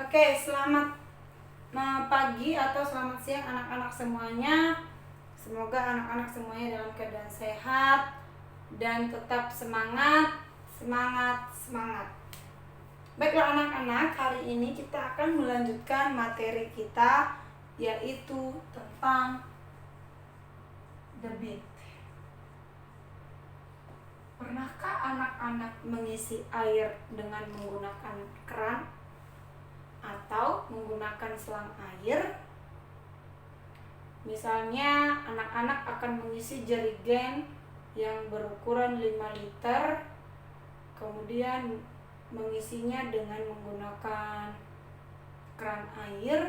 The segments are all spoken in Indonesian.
Oke, selamat pagi atau selamat siang anak-anak semuanya. Semoga anak-anak semuanya dalam keadaan sehat dan tetap semangat, semangat, semangat. Baiklah anak-anak, hari ini kita akan melanjutkan materi kita, yaitu tentang debit. Pernahkah anak-anak mengisi air dengan menggunakan keran atau menggunakan selang air? Misalnya anak-anak akan mengisi jerigen yang berukuran 5 liter, kemudian mengisinya dengan menggunakan keran air.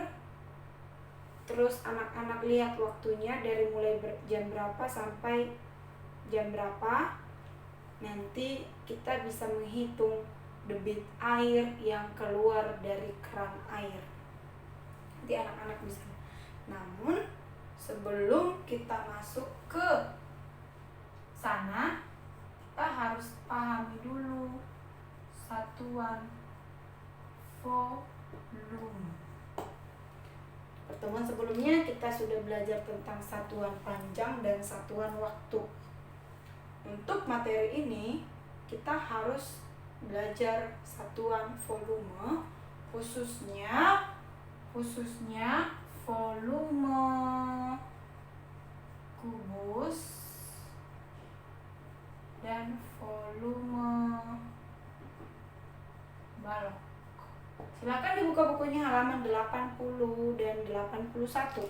Terus anak-anak lihat waktunya dari mulai jam berapa sampai jam berapa. Nanti kita bisa menghitung debit air yang keluar dari keran air. Nanti anak-anak bisa. Namun sebelum kita masuk ke sana, kita harus pahami dulu satuan volume. Pertemuan sebelumnya kita sudah belajar tentang satuan panjang dan satuan waktu. Untuk materi ini kita harus belajar satuan volume, khususnya volume kubus dan volume balok. Silakan dibuka bukunya halaman 80 dan 81.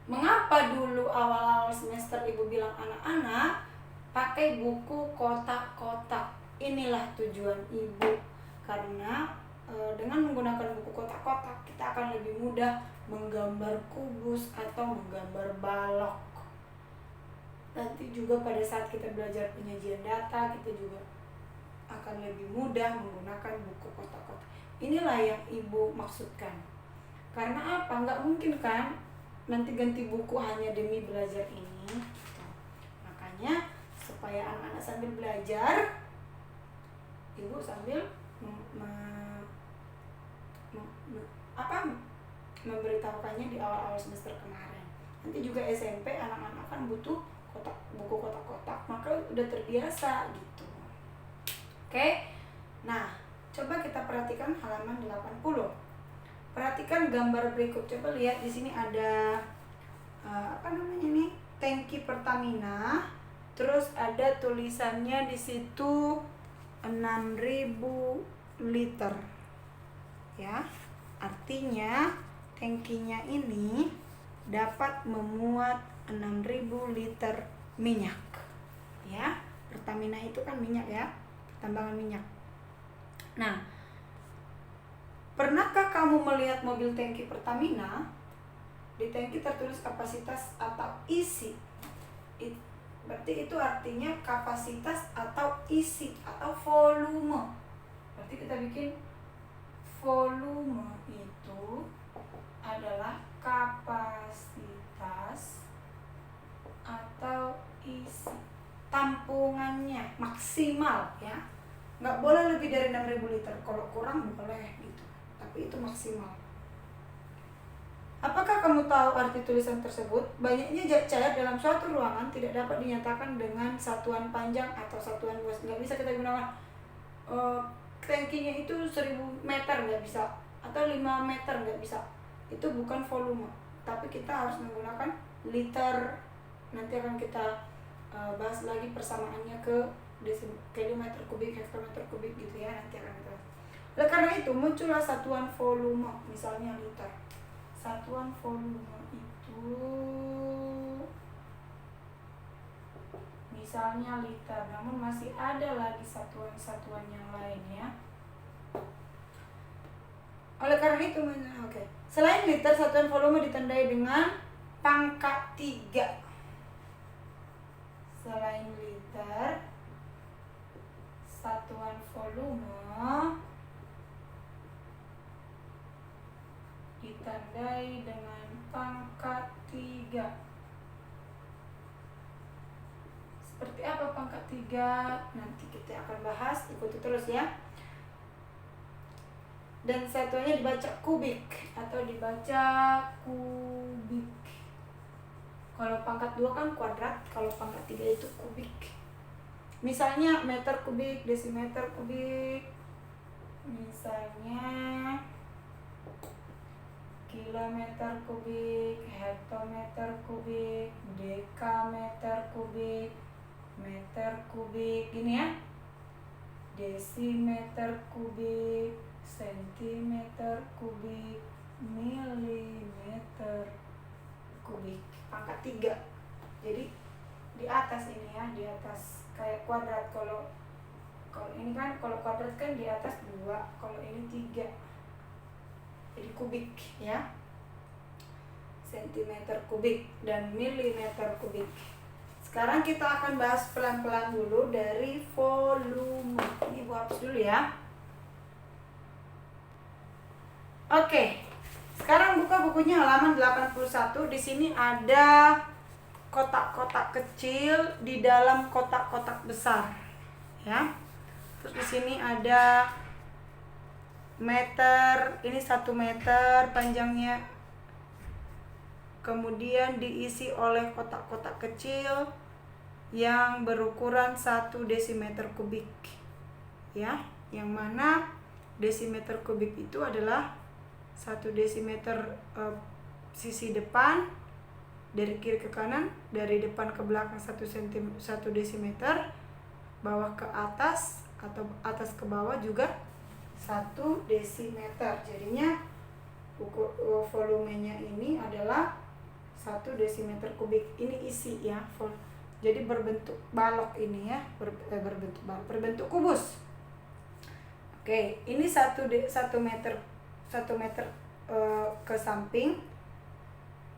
Mengapa dulu awal-awal semester Ibu bilang anak-anak pakai buku kotak-kotak? Inilah tujuan Ibu. Karena dengan menggunakan buku kotak-kotak kita akan lebih mudah menggambar kubus atau menggambar balok. Nanti juga pada saat kita belajar penyajian data, kita juga akan lebih mudah menggunakan buku kotak-kotak. Inilah yang Ibu maksudkan. Karena apa? Nggak mungkin kan nanti ganti buku hanya demi belajar ini. Makanya supaya anak-anak sambil belajar, Ibu sambil memberitahukannya di awal-awal semester kemarin. Nanti juga SMP anak-anak kan butuh buku kotak-kotak, maka udah terbiasa gitu. Oke. Nah, coba kita perhatikan halaman 80. Perhatikan gambar berikut. Coba lihat di sini ada tangki Pertamina. Terus ada tulisannya di situ 6.000 liter. Ya. Artinya tangkinya ini dapat memuat 6.000 liter minyak. Ya. Pertamina itu kan minyak ya, tambangan minyak. Nah, pernahkah kamu melihat mobil tangki Pertamina? Di tangki tertulis kapasitas atau isi. Berarti itu artinya kapasitas atau isi atau volume. Berarti kita bikin volume itu adalah kapasitas atau isi. Tampungannya maksimal ya. Nggak boleh lebih dari 6.000 liter. Kalau kurang boleh gitu. Tapi itu maksimal. Apakah kamu tahu arti tulisan tersebut? Banyaknya zat cair dalam suatu ruangan tidak dapat dinyatakan dengan satuan panjang atau satuan luas. Nggak bisa kita gunakan tangkinya itu 1.000 meter, nggak bisa. Atau 5 meter, nggak bisa. Itu bukan volume. Tapi kita harus menggunakan liter. Nanti akan kita bahas lagi persamaannya ke kilometer kubik, hektometer kubik gitu ya. Nanti akan kita. Oleh karena itu muncullah satuan volume, misalnya liter. Satuan volume itu misalnya liter, namun masih ada lagi satuan-satuan yang lain ya. Oleh karena itu, selain liter, satuan volume ditandai dengan pangkat 3. Selain liter, satuan volume ditandai dengan pangkat 3. Seperti apa pangkat 3? Nanti kita akan bahas, ikuti terus ya. dan satuannya dibaca kubik atau dibaca kubik. Kalau pangkat 2 kan kuadrat, kalau pangkat 3 itu kubik. Misalnya meter kubik, desimeter kubik, misalnya kilometer kubik, hektometer kubik, dekameter kubik, meter kubik, gini ya, desimeter kubik, sentimeter kubik, milimeter kubik, pangkat 3. Jadi di atas ini ya, di atas kayak kuadrat. Kalau ini kan, kalau kuadrat kan di atas 2, kalau ini 3, jadi kubik ya, sentimeter kubik dan milimeter kubik. Sekarang kita akan bahas pelan-pelan dulu dari volume. Ini Bu hapus dulu ya. Oke, sekarang buka bukunya halaman 81. Di sini ada kotak-kotak kecil di dalam kotak-kotak besar, ya. Terus di sini ada meter, ini 1 meter panjangnya. Kemudian diisi oleh kotak-kotak kecil yang berukuran 1 desimeter kubik, ya. Yang mana desimeter kubik itu adalah 1 desimeter sisi depan dari kiri ke kanan, dari depan ke belakang 1 desimeter, bawah ke atas atau atas ke bawah juga 1 desimeter. Jadinya volumenya ini adalah 1 desimeter kubik. Ini isi ya, jadi berbentuk balok ini ya, berbentuk kubus. Oke, ini 1 meter ke samping,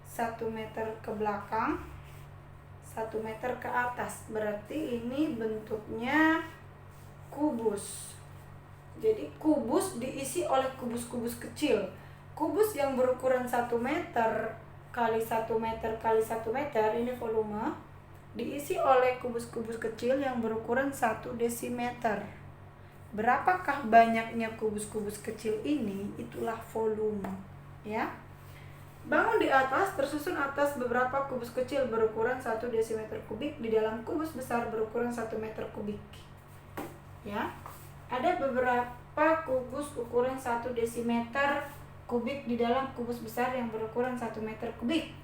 1 meter ke belakang, 1 meter ke atas. Berarti ini bentuknya kubus. Jadi kubus diisi oleh kubus-kubus kecil. Kubus yang berukuran 1 meter kali 1 meter kali 1 meter, ini volume, diisi oleh kubus-kubus kecil yang berukuran 1 desimeter. Berapakah banyaknya kubus-kubus kecil ini? Itulah volume, ya. Bangun di atas, tersusun atas beberapa kubus kecil berukuran 1 desimeter kubik di dalam kubus besar berukuran 1 meter kubik. Ya. Ada beberapa kubus ukuran 1 desimeter kubik di dalam kubus besar yang berukuran 1 meter kubik.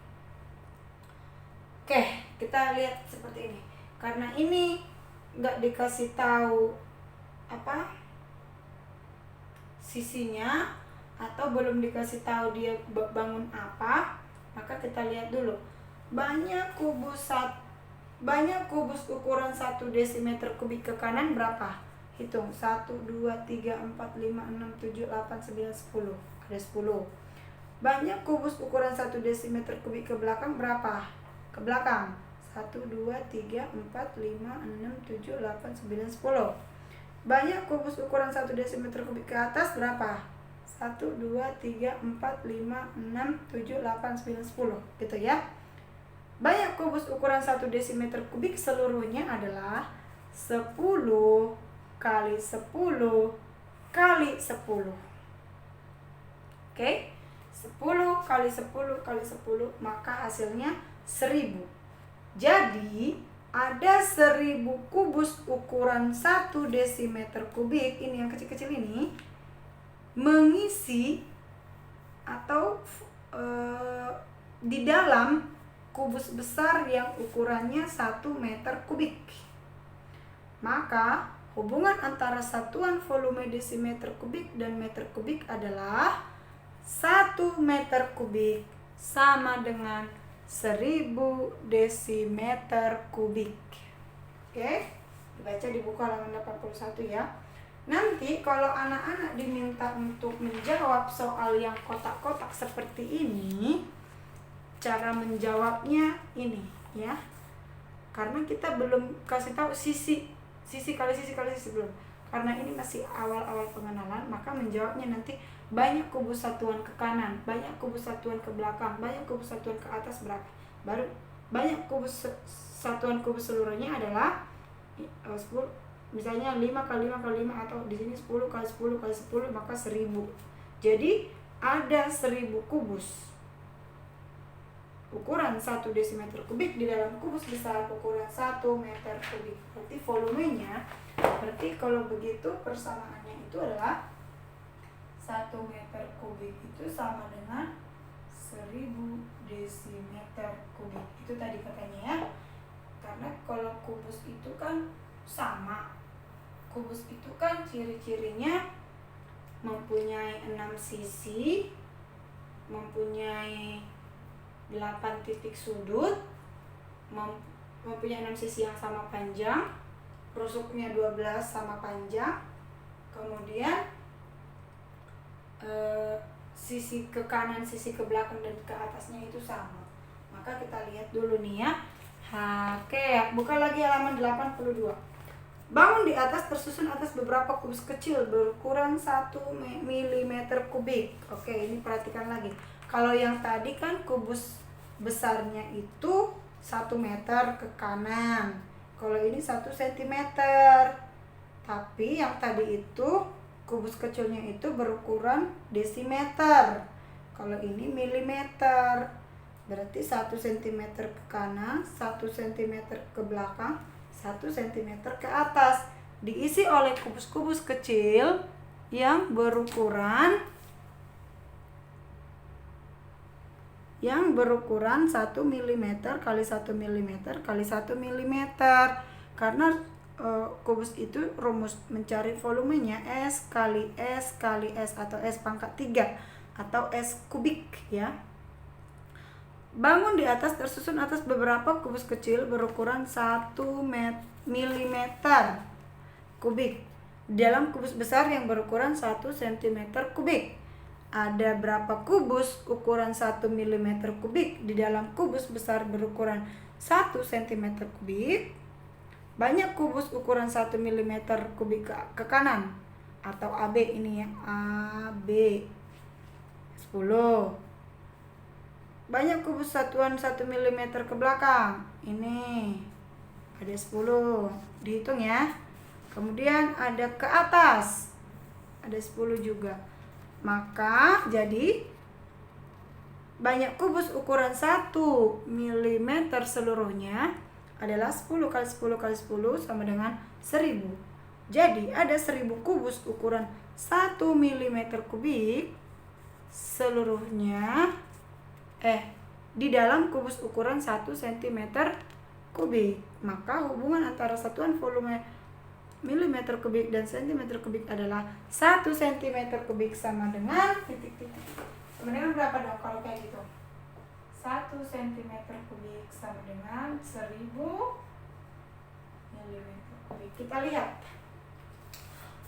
Oke, kita lihat seperti ini. Karena ini nggak dikasih tahu sisinya, atau belum dikasih tahu dia bangun apa, maka kita lihat dulu. Banyak kubus ukuran 1 desimeter kubik ke kanan berapa? Hitung. 1, 2, 3, 4, 5, 6, 7, 8, 9, 10. Ada 10. Banyak kubus ukuran 1 desimeter kubik ke belakang berapa? Ke belakang. 1, 2, 3, 4, 5, 6, 7, 8, 9, 10. Banyak kubus ukuran 1 desimeter kubik ke atas berapa? 1, 2, 3, 4, 5, 6, 7, 8, 9, 10. Gitu ya. Banyak kubus ukuran 1 desimeter kubik seluruhnya adalah 10 kali 10 kali 10. Oke? 10 kali 10 kali 10, maka hasilnya 1000. Jadi ada 1000 kubus ukuran 1 desimeter kubik, ini yang kecil-kecil ini, mengisi atau di dalam kubus besar yang ukurannya 1 meter kubik. Maka hubungan antara satuan volume desimeter kubik dan meter kubik adalah 1 meter kubik sama dengan 1000 desimeter kubik. Oke, dibaca di buku halaman 81 ya. Nanti kalau anak-anak diminta untuk menjawab soal yang kotak-kotak seperti ini, cara menjawabnya ini ya. Karena kita belum kasih tahu sisi kali sisi belum. Karena ini masih awal-awal pengenalan, maka menjawabnya nanti banyak kubus satuan ke kanan, banyak kubus satuan ke belakang, banyak kubus satuan ke atas berapa. Baru banyak kubus satuan kubus seluruhnya adalah 10, misalnya 5 kali 5 kali 5, atau di sini 10 kali 10 kali 10, maka 1000. Jadi ada 1000 kubus ukuran 1 desimeter kubik di dalam kubus besar ukuran 1 meter kubik. Berarti volumenya, berarti kalau begitu persamaannya itu adalah 1 meter kubik itu sama dengan 1000 desimeter kubik. Itu tadi katanya ya. Karena kalau kubus itu kan sama. Kubus itu kan ciri-cirinya mempunyai 6 sisi, mempunyai 8 titik sudut, mempunyai 6 sisi yang sama panjang, rusuknya 12 sama panjang, kemudian sisi ke kanan, sisi ke belakang dan ke atasnya itu sama. Maka kita lihat dulu nih ya. Oke, buka lagi halaman 82. Bangun di atas tersusun atas beberapa kubus kecil berukuran 1 mm kubik. Oke, ini perhatikan lagi. Kalau yang tadi kan kubus besarnya itu 1 meter ke kanan. Kalau ini 1 cm. Tapi yang tadi itu kubus kecilnya itu berukuran desimeter. Kalau ini milimeter. Berarti 1 cm ke kanan, 1 cm ke belakang, 1 cm ke atas. Diisi oleh kubus-kubus kecil yang berukuran 1 mm kali 1 mm kali 1 mm. Karena kubus itu rumus mencari volumenya S kali S kali S atau S pangkat 3 atau S kubik ya. Bangun di atas tersusun atas beberapa kubus kecil berukuran 1 mm kubik dalam kubus besar yang berukuran 1 cm kubik. Ada berapa kubus ukuran 1 mm kubik di dalam kubus besar berukuran 1 cm kubik? Banyak kubus ukuran 1 mm kubik ke kanan atau AB ini ya, AB 10. Banyak kubus satuan 1 mm ke belakang. Ini ada 10. Dihitung ya. Kemudian ada ke atas. Ada 10 juga. Maka jadi banyak kubus ukuran 1 mm seluruhnya adalah 10 kali 10 kali 10 sama dengan 1000. Jadi ada 1000 kubus ukuran 1 mm kubik seluruhnya di dalam kubus ukuran 1 cm kubik. Maka hubungan antara satuan volume milimeter kubik dan centimeter kubik adalah 1 cm kubik sama dengan titik-titik. Sama dengan berapa dong kalau kayak gitu? 1 cm kubik sama dengan 1000 mm kubik. Kita lihat.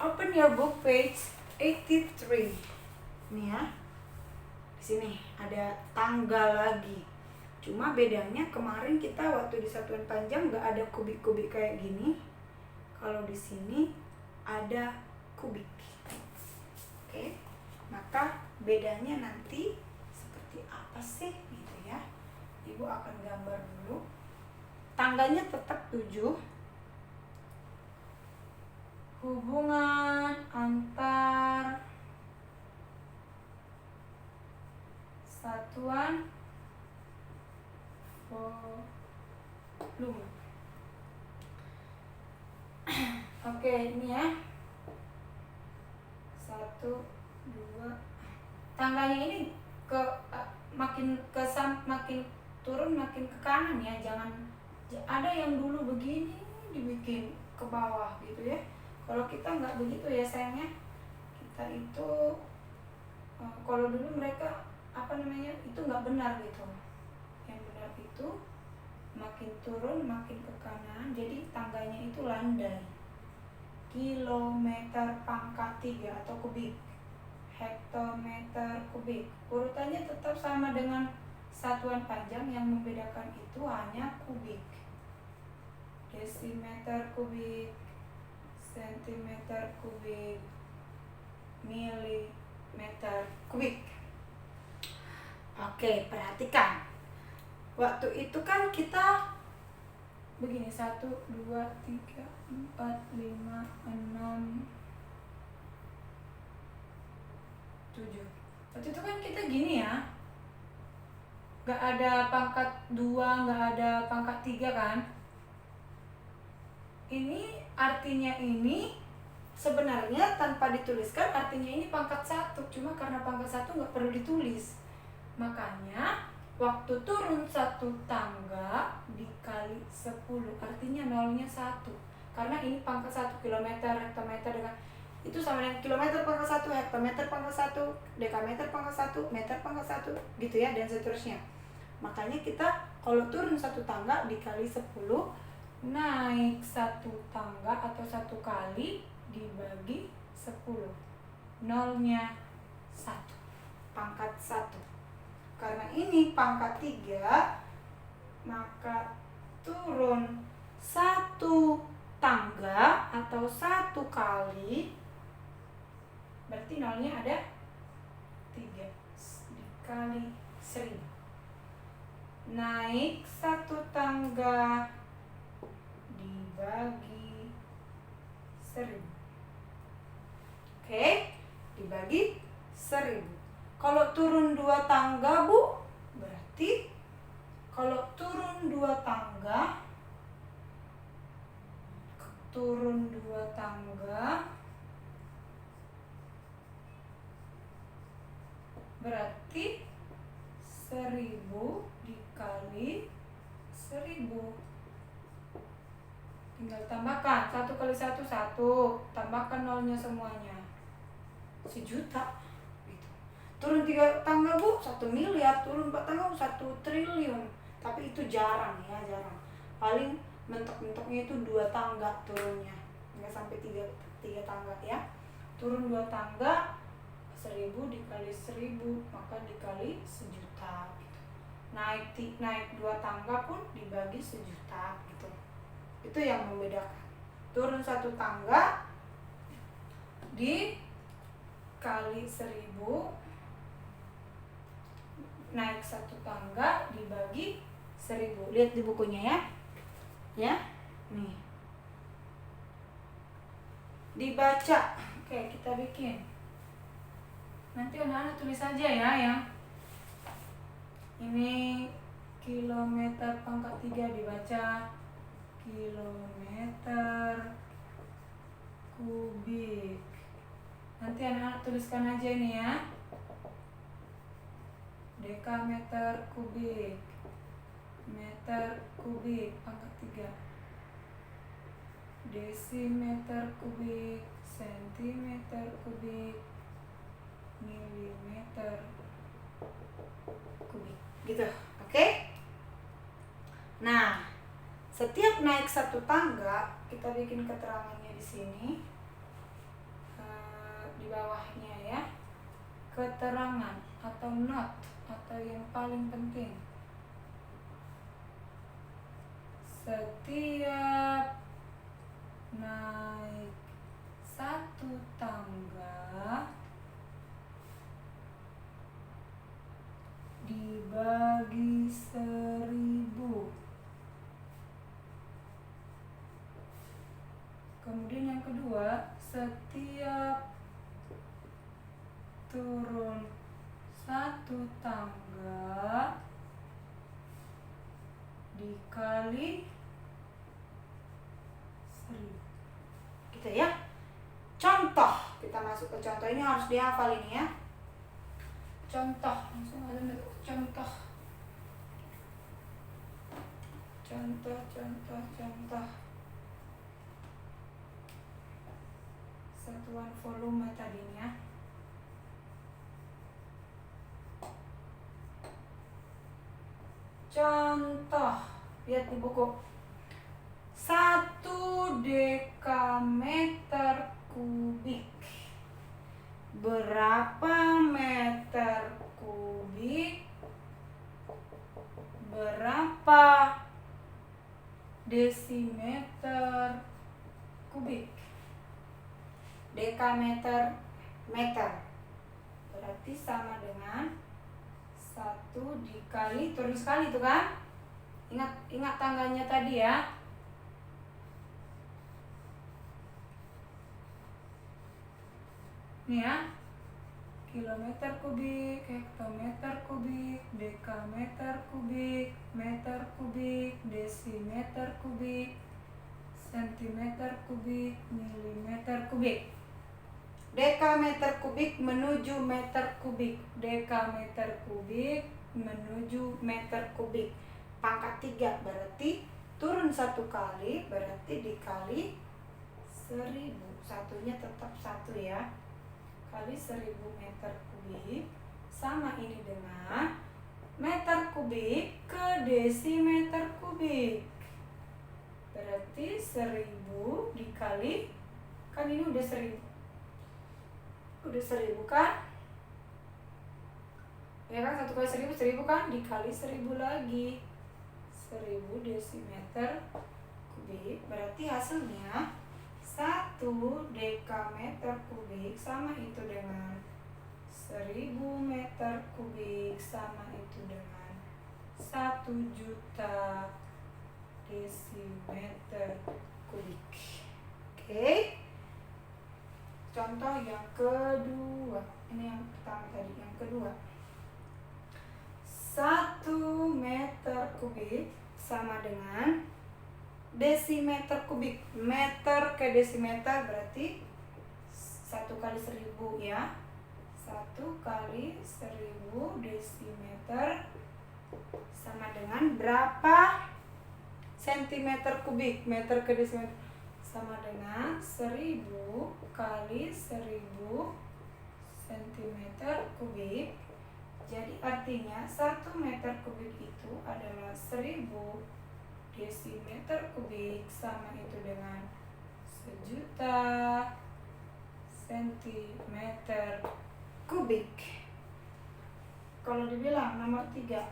Open your book page 83. Nih ya. Di sini ada tanggal lagi. Cuma bedanya kemarin kita waktu di satuan panjang nggak ada kubik-kubik kayak gini. Kalau di sini ada kubik. Oke. Maka bedanya nanti seperti apa sih gitu ya. Ibu akan gambar dulu. Tangganya tetap 7. Hubungan antar satuan volume. Oke, ini ya. 1, 2. Tangganya ini makin turun makin ke kanan ya. Jangan ada yang dulu begini dibikin ke bawah gitu ya. Kalau kita nggak begitu ya sayangnya. Kita itu kalau dulu mereka itu nggak benar gitu. Yang benar itu makin turun makin ke kanan, jadi tangganya itu landai. Kilometer pangkat 3 atau kubik, hektometer kubik. Urutannya tetap sama dengan satuan panjang, yang membedakan itu hanya kubik. Desimeter kubik, sentimeter kubik, milimeter kubik. Oke, perhatikan. Waktu itu kan kita begini, 1, 2, 3, 4, 5, 6, 7. Waktu itu kan kita gini ya, gak ada pangkat 2, gak ada pangkat 3 kan. Ini artinya ini sebenarnya tanpa dituliskan artinya ini pangkat 1, cuma karena pangkat 1 gak perlu ditulis. Makanya waktu turun 1 tangga dikali 10, artinya nolnya 1. Karena ini pangkat 1, kilometer, hektometer dengan itu sama dengan kilometer pangkat 1, hektometer pangkat 1, dekameter pangkat 1, meter pangkat 1, gitu ya, dan seterusnya. Makanya kita kalau turun 1 tangga dikali 10, naik 1 tangga atau 1 kali dibagi 10, nolnya 1, pangkat 1. Karena ini pangkat 3, maka turun 1 tangga atau 1 kali, berarti nolnya ada 3 dikali 1000. Naik 1 tangga dibagi 1000. Oke, dibagi 1000. Kalau turun 2 tangga, Bu, berarti kalau turun 2 tangga, berarti 1000 dikali 1000. Tinggal tambahkan 1 kali 1, 1. Tambahkan nolnya semuanya, 1 juta gitu. Turun 3 tangga, Bu, 1 miliar. Turun 4 tangga 1 triliun. Tapi itu jarang ya, jarang. Paling mentok-mentoknya itu 2 tangga turunnya, nggak sampai 3 tangga ya. Turun 2 tangga, 1000 dikali 1000, maka dikali 1 juta gitu. Naik 2 tangga pun dibagi 1 juta gitu. Itu yang membedakan. Turun 1 tangga dikali 1000, naik 1 tangga dibagi 1000. Lihat di bukunya ya. Ya, nih. Dibaca. Oke, kita bikin. Nanti anak-anak tulis saja ya yang ini kilometer pangkat 3 dibaca kilometer kubik. Nanti anak-anak tuliskan aja ini ya. Dekameter kubik, meter kubik pangkat 3, desimeter kubik, sentimeter kubik, milimeter kubik gitu. Oke? Nah, setiap naik 1 tangga kita bikin keterangannya di sini, di bawahnya ya, keterangan atau not atau yang paling penting. Setiap naik 1 tangga dibagi 1000. Kemudian yang kedua, setiap turun 1 tangga dikali 1000. Gitu ya. Contoh, kita masuk ke contoh. Ini harus dihafal ini ya. Contoh, langsung aja contoh. Contoh. Satuan volume tadinya. Contoh, lihat di buku. 1 dekameter kubik. Berapa meter kubik? Berapa desimeter kubik? Dekameter, meter. Berarti sama dengan 1 dikali, turun sekali itu kan? Ingat tangganya tadi ya. Nih ya. kilometer kubik, hektometer kubik, dekameter kubik, meter kubik, desimeter kubik, sentimeter kubik, milimeter kubik. Dekameter kubik menuju meter kubik, dekameter kubik menuju meter kubik. Pangkat 3 berarti turun 1 kali, berarti dikali 1000. Satunya tetap 1 ya. Kali 1000 meter kubik sama ini dengan meter kubik ke desimeter kubik. Berarti 1000 dikali, kan ini udah 1000. Udah 1000 kan? Ya kan, 1 kali 1000, 1000 kan? Dikali 1000 lagi. 1000 desimeter kubik. Berarti hasilnya 1 dekameter kubik sama itu dengan 1000 meter kubik sama itu dengan 1 juta desimeter kubik. Oke. Contoh yang kedua. Ini yang pertama tadi, yang kedua. 1 meter kubik sama dengan desimeter kubik. Meter ke desimeter berarti 1 kali 1000 ya. 1 kali 1000 desimeter sama dengan berapa sentimeter kubik? Meter ke desimeter sama dengan 1000 kali 1000 sentimeter kubik. Jadi artinya 1 meter kubik itu adalah 1000 desimeter kubik sama itu dengan 1.000.000 sentimeter kubik. Kalau dibilang nomor 3,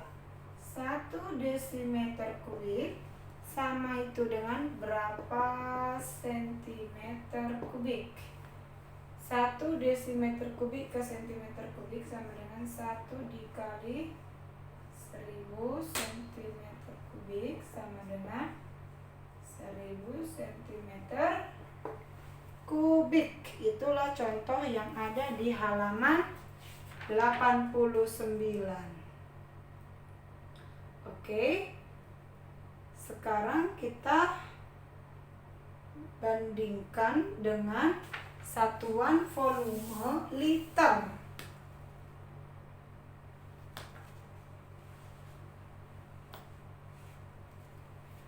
1 desimeter kubik sama itu dengan berapa sentimeter kubik? 1 desimeter kubik ke sentimeter kubik sama dengan 1 dikali 1000 sentimeter kubik sama dengan 1000 cm kubik. Itulah contoh yang ada di halaman 89. Oke. Sekarang kita bandingkan dengan satuan volume liter.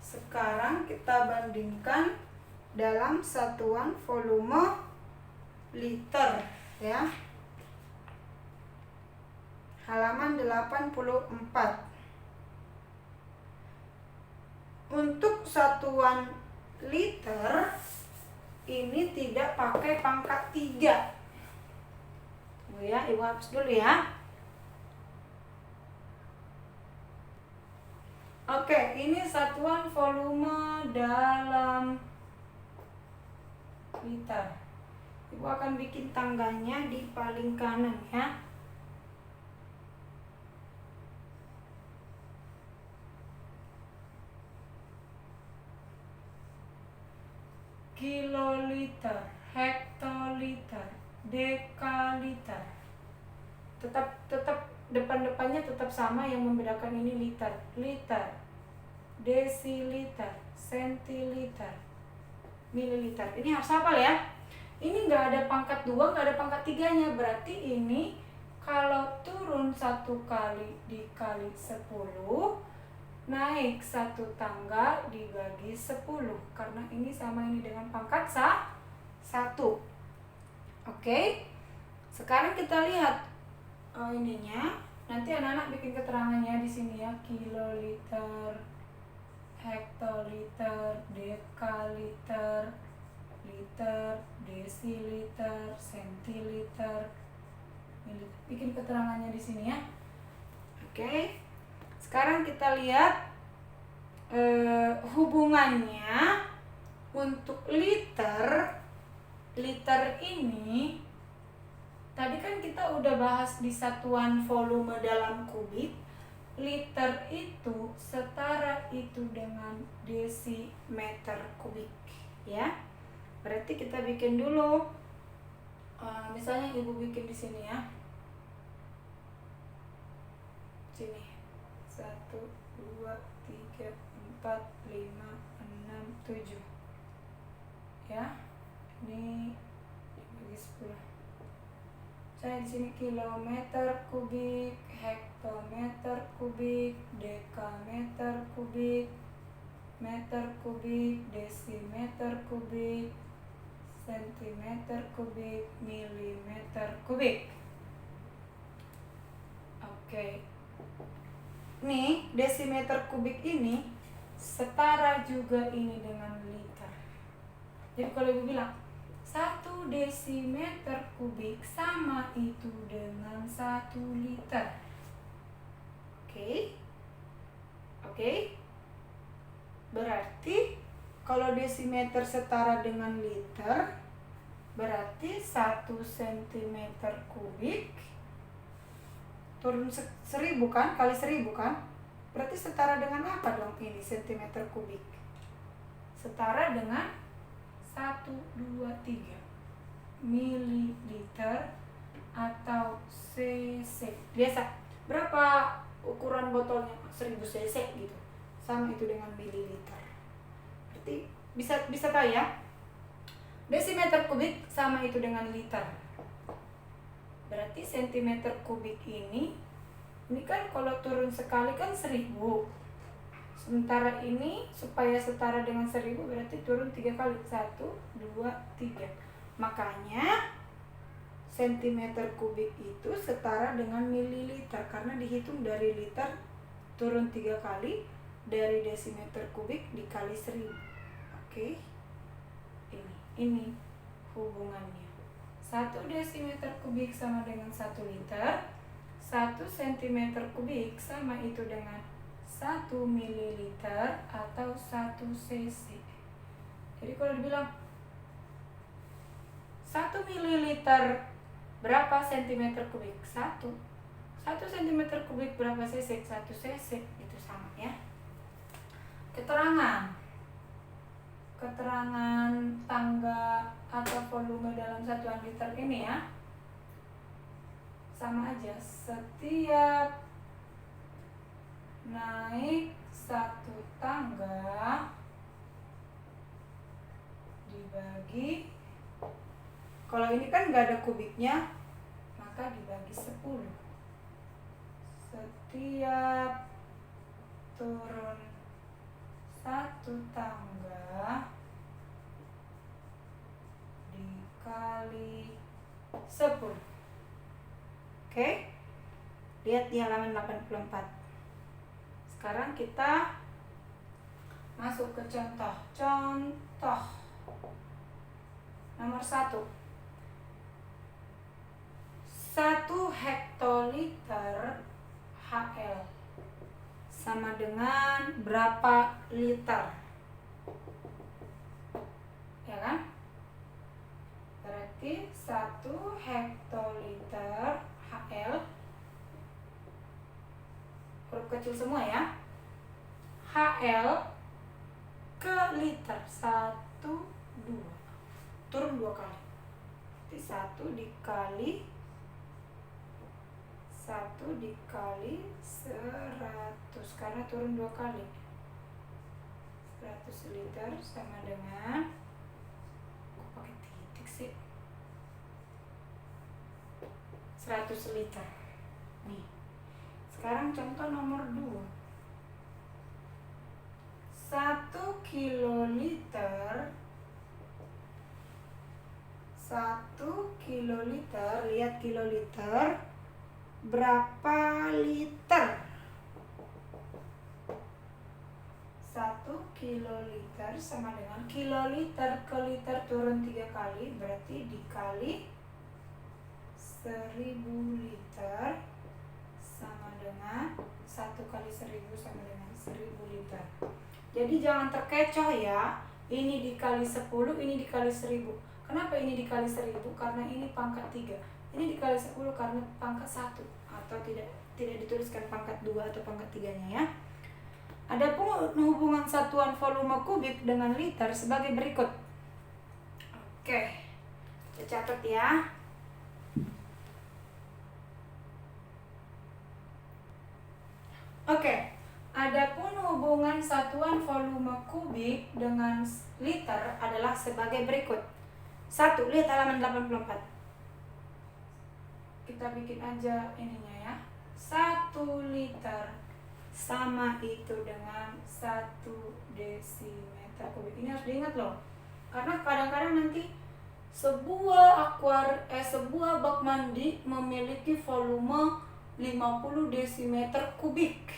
Sekarang kita bandingkan dalam satuan volume liter ya. Halaman 84. Untuk satuan liter ini tidak pakai pangkat 3. Tunggu ya, Ibu hapus dulu ya. Oke, ini satuan volume dalam liter. Ibu akan bikin tangganya di paling kanan ya. Kiloliter, hektoliter, dekaliter. Tetap depan-depannya tetap sama, yang membedakan ini liter, liter, desiliter, sentiliter, mililiter. Ini harus hafal ya. Ini nggak ada pangkat 2, nggak ada pangkat 3-nya. Berarti ini kalau turun 1 kali dikali 10, naik 1 tangga dibagi 10. Karena ini sama ini dengan pangkat 1. Oke. Sekarang kita lihat ininya. Nanti anak-anak bikin keterangannya di sini ya. Kiloliter, hektoliter, dekaliter, liter, desiliter, sentiliter, mililiter. Bikin keterangannya di sini ya. Oke. Sekarang kita lihat hubungannya untuk liter. Liter ini tadi kan kita udah bahas di satuan volume dalam kubik. Liter itu setara itu dengan desimeter kubik ya. Berarti kita bikin dulu. Misalnya Ibu bikin di sini ya. Sini 1, 2, 3, 4, 5, 6, 7 ya. Ini dibagi 10. Saya di sini kilometer kubik, hektometer kubik, dekameter kubik, meter kubik, desimeter kubik, sentimeter kubik, milimeter kubik. Oke. Nih, desimeter kubik ini setara juga ini dengan liter. Jadi kalau ibu bilang 1 desimeter kubik sama itu dengan 1 liter. Oke. Oke. Berarti kalau desimeter setara dengan liter, berarti 1 sentimeter kubik turun 1000 kan, kali 1000 kan, berarti setara dengan apa dong ini sentimeter kubik? Setara dengan 1, 2, 3 mililiter atau cc. Biasa berapa ukuran botolnya? 1000 cc gitu, sama itu dengan mililiter. Berarti bisa tahu ya, desimeter kubik sama itu dengan liter. Berarti sentimeter kubik ini kan kalau turun sekali kan 1000. Sementara ini supaya setara dengan 1000 berarti turun 3 kali. 1, 2, 3. Makanya sentimeter kubik itu setara dengan mililiter karena dihitung dari liter turun 3 kali, dari desimeter kubik dikali 1000. Oke. Ini hubungannya. 1 desimeter kubik sama dengan 1 liter, 1 sentimeter kubik sama itu dengan 1 mililiter atau 1 cc. Jadi kalau dibilang 1 mililiter berapa sentimeter kubik? 1 sentimeter kubik berapa cc? 1 cc. Itu sama ya. Keterangan tangga atau volume dalam satuan liter ini ya, sama aja. Setiap naik 1 tangga dibagi, kalau ini kan nggak ada kubiknya, maka dibagi 10. Setiap turun 1 tangga dikali 10. Oke? Lihat di halaman 84. Sekarang kita masuk ke contoh. Contoh nomor 1. 1 hektoliter HL sama dengan berapa liter? Ya kan? Berarti 1 hektoliter HL, huruf kecil semua ya, HL ke liter, 1, 2, turun 2 kali. Berarti 1 dikali 100 karena turun 2 kali. 100 liter sama dengan, kok pakai titik sih, 100 liter. Nih. Sekarang contoh nomor 2. 1 kiloliter, lihat kiloliter berapa liter? 1 kiloliter sama dengan kiloliter ke liter turun 3 kali, berarti dikali 1000 liter sama dengan 1 kali 1000 sama dengan 1000 liter. Jadi jangan terkecoh ya, ini dikali 10, ini dikali 1000. Kenapa ini dikali 1000? Karena ini pangkat 3. Ini dikali 10 karena pangkat 1, atau tidak dituliskan pangkat 2 atau pangkat 3-nya ya. Adapun hubungan satuan volume kubik dengan liter sebagai berikut. Oke. Kita catat ya. Oke, adapun hubungan satuan volume kubik dengan liter adalah sebagai berikut. 1, lihat halaman 84. Kita bikin aja ininya ya. 1 liter sama itu dengan 1 desimeter kubik. Ini harus diingat loh. Karena kadang-kadang nanti sebuah bak mandi memiliki volume 50 desimeter kubik.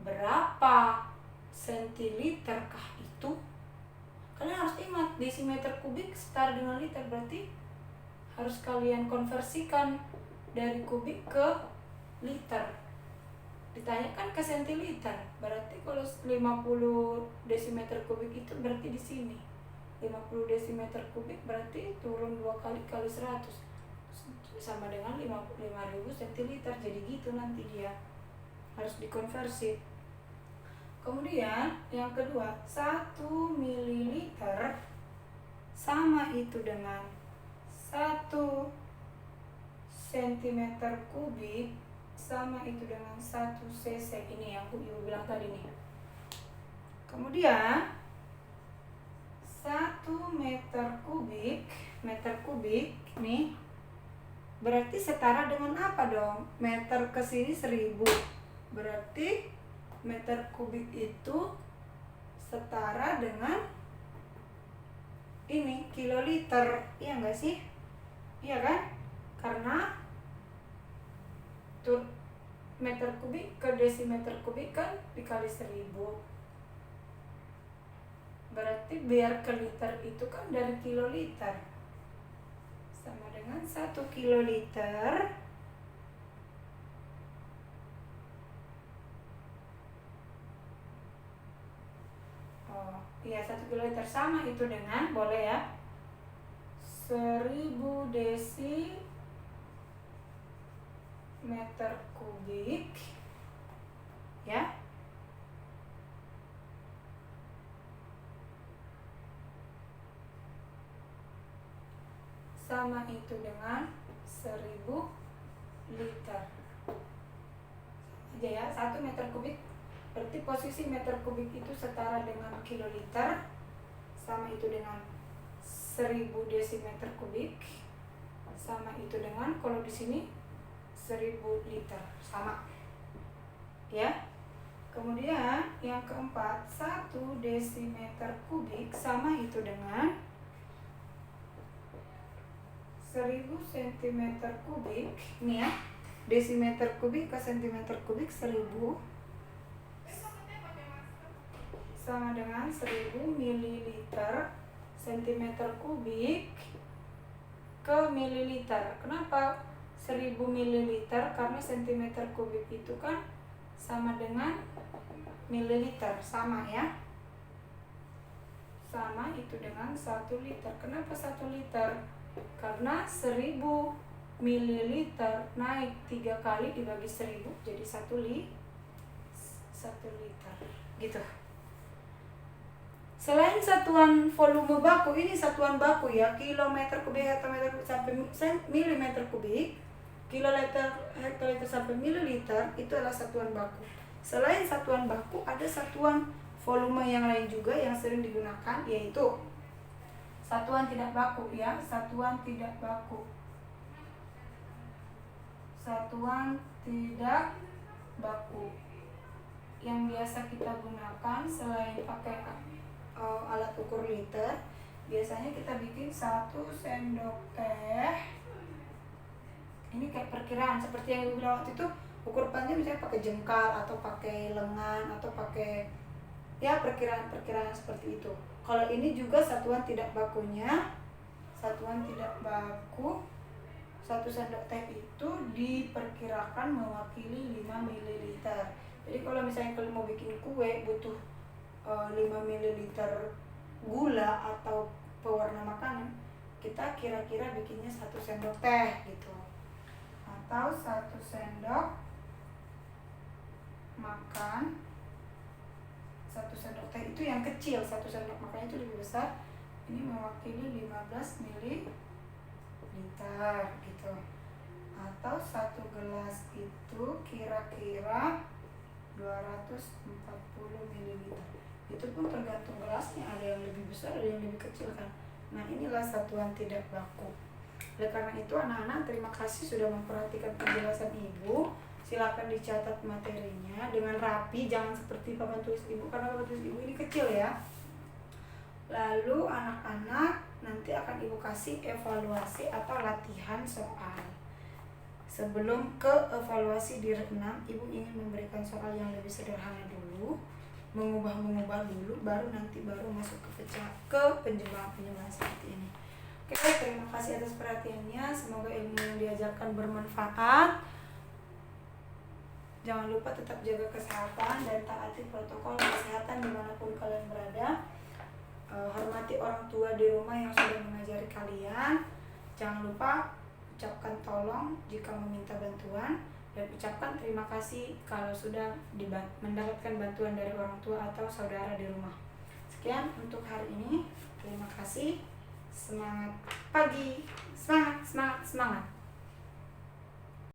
Berapa sentiliter kah itu? Kalian harus ingat, desimeter kubik setara dengan liter, berarti harus kalian konversikan dari kubik ke liter. Ditanyakan ke sentiliter, berarti kalau 50 desimeter kubik itu berarti di sini 50 desimeter kubik berarti turun 2 kali 100 sama dengan 55.000 sentiliter. Jadi gitu nanti dia harus dikonversi. Kemudian yang kedua, 1 mililiter sama itu dengan 1 sentimeter kubik sama itu dengan 1 cc. Ini yang ibu bilang tadi nih. Kemudian 1 meter kubik nih berarti setara dengan apa dong? Meter ke sini 1000. Berarti meter kubik itu setara dengan ini kiloliter. Iya enggak sih? Iya kan? Karena meter kubik ke desimeter kubik kan dikali 1000. Berarti biar ke liter itu kan dari kiloliter. Sama dengan 1 kiloliter iya 1 kiloliter sama itu dengan, boleh ya, 1000 desimeter kubik ya, sama itu dengan 1000 liter aja ya. 1 meter kubik berarti posisi meter kubik itu setara dengan kiloliter, sama itu dengan 1000 desimeter kubik, sama itu dengan, kalau di sini 1000 liter, sama ya. Kemudian yang keempat, 1 desimeter kubik sama itu dengan 1000 cm kubik. Nih ya, desimeter kubik ke sentimeter kubik 1000 sama dengan 1000 mililiter sentimeter kubik ke mililiter. Kenapa 1000 mililiter? Karena sentimeter kubik itu kan sama dengan mililiter, sama ya, sama itu dengan 1 liter. Kenapa 1 liter? Karena 1000 mililiter naik 3 kali dibagi 1000 jadi 1 liter gitu. Selain satuan volume baku, ini satuan baku ya, kilometer kubik, hektometer sampai milimeter kubik, kiloliter, hektoliter sampai mililiter, itu adalah satuan baku. Selain satuan baku, ada satuan volume yang lain juga yang sering digunakan, yaitu satuan tidak baku ya, satuan tidak baku. Satuan tidak baku yang biasa kita gunakan selain pakai alat ukur liter, biasanya kita bikin 1 sendok teh. Ini kayak perkiraan seperti yang ibu bilang waktu itu, ukur panjang misalnya pakai jengkal atau pakai lengan atau pakai ya perkiraan seperti itu. Kalau ini juga satuan tidak bakunya, satuan tidak baku, 1 sendok teh itu diperkirakan mewakili 5 ml. Jadi kalau misalnya kalian mau bikin kue butuh 5 ml gula atau pewarna makanan, kita kira-kira bikinnya 1 sendok teh gitu, atau 1 sendok makan. 1 sendok teh itu yang kecil, 1 sendok makannya itu lebih besar, ini mewakili 15 ml gitu. atau 1 gelas itu kira-kira 240 ml. Itu pun tergantung gelasnya, ada yang lebih besar, ada yang lebih kecil kan. Nah, inilah satuan tidak baku. Oleh karena itu anak-anak, terima kasih sudah memperhatikan penjelasan ibu. Silakan dicatat materinya dengan rapi, jangan seperti papan tulis ibu, karena papan tulis ibu ini kecil ya. Lalu anak-anak nanti akan ibu kasih evaluasi atau latihan soal. Sebelum ke evaluasi di 6, ibu ingin memberikan soal yang lebih sederhana dulu, mengubah dulu, baru masuk ke penjelasan seperti ini. Oke, terima kasih atas perhatiannya. Semoga ilmu yang diajarkan bermanfaat. Jangan lupa tetap jaga kesehatan dan taati protokol kesehatan dimanapun kalian berada. Hormati orang tua di rumah yang sudah mengajari kalian. Jangan lupa ucapkan tolong jika meminta bantuan, dan ucapkan terima kasih kalau sudah mendapatkan bantuan dari orang tua atau saudara di rumah. Sekian untuk hari ini. Terima kasih. Semangat pagi. Semangat.